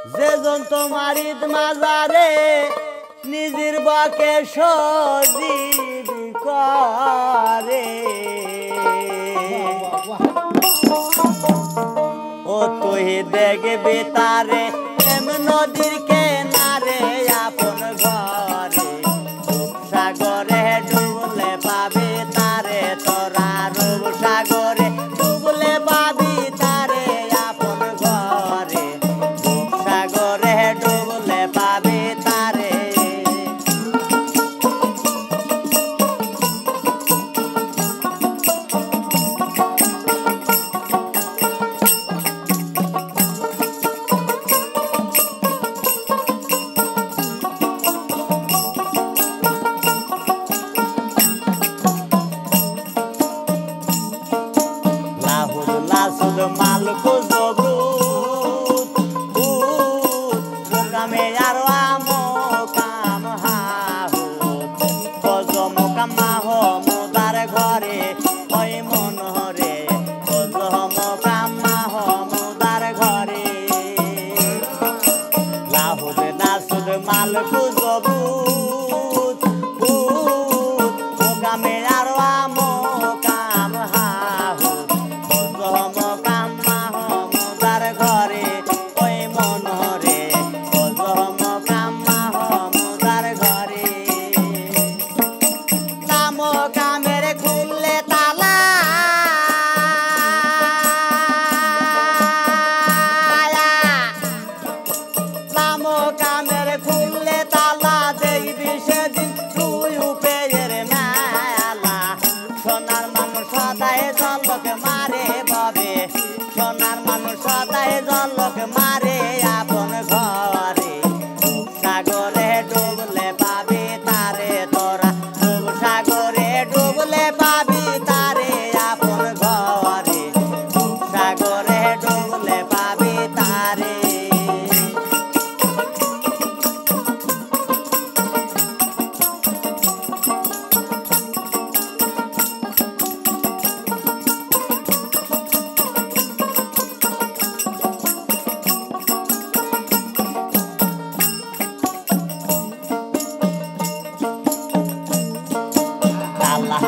যেজন তোমার ঈদ মাজারে নিজের বাকে সজীব করে ও তুই দেখবি তারে এম নদীর কেনারে আপন ঘরে সাগরে ডুবলে পাবি তারে তোরা রূপ সাগরে ডুবলে পাবি তারে আপন ঘরে সাগরে ডুবলে পাবি তারে মালকো জবরুত মুকামে আরো আমো কাম হাহুত কজম কামাহ মুদার ঘরে ওই মনহরে কজম কামাহ মুদার ঘরে লাহুদ নাসুদ মালকো জবরুত মুকামে আরো আমো কাম হাহুত সোনার মানুষ সদাই জলক মারে আপন ঘরে সাগরে ডুবলে পাবি তারে তোরা সাগরে ডুবলে পাবি তারে আপন ঘরে সাগরে ডুবলে পাবি তারে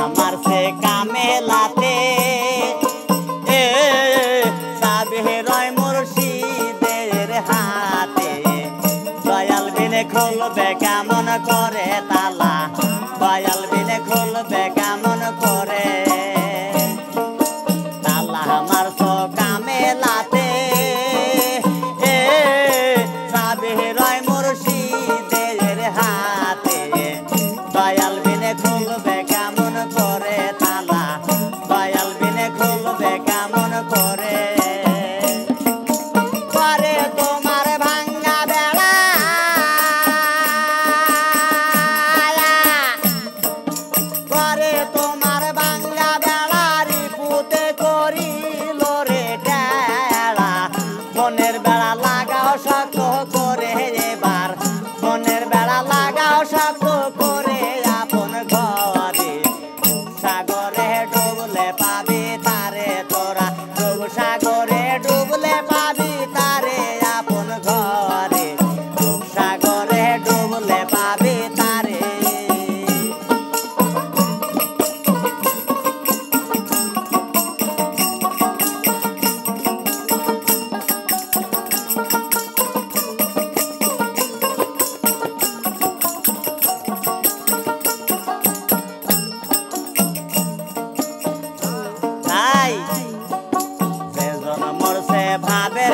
আমার সে কামেলাতে সাবেরয় মুর্শিদের হাতে দয়াল বিনে খুলবে কেমন করে তালা দয়াল বিনে খুলবে কেমন করে তালা আমার সো কামেলাতে সাবেরয় মুর্শিদের হাতে দয়াল বিনে খুলবে কেমন করে তালা দয়াল বিনে খুলবে কেমন করে পরে তোমার ভাঙ্গা বেড়া পরে তোমার ভাঙ্গা বেড়া রিপুতে করিল রে টেড়া মনের বেড়া লাগাও শক্ত করে এবার মনের বেড়া লাগাও শক্ত করে আপন ঘরে সাগরে ডুবলে পাবি তারে তোরা সাগরে ডুবলে পাবি তারে আপন ঘরে সাগরে ডুবলে পাবি তারে ভাবের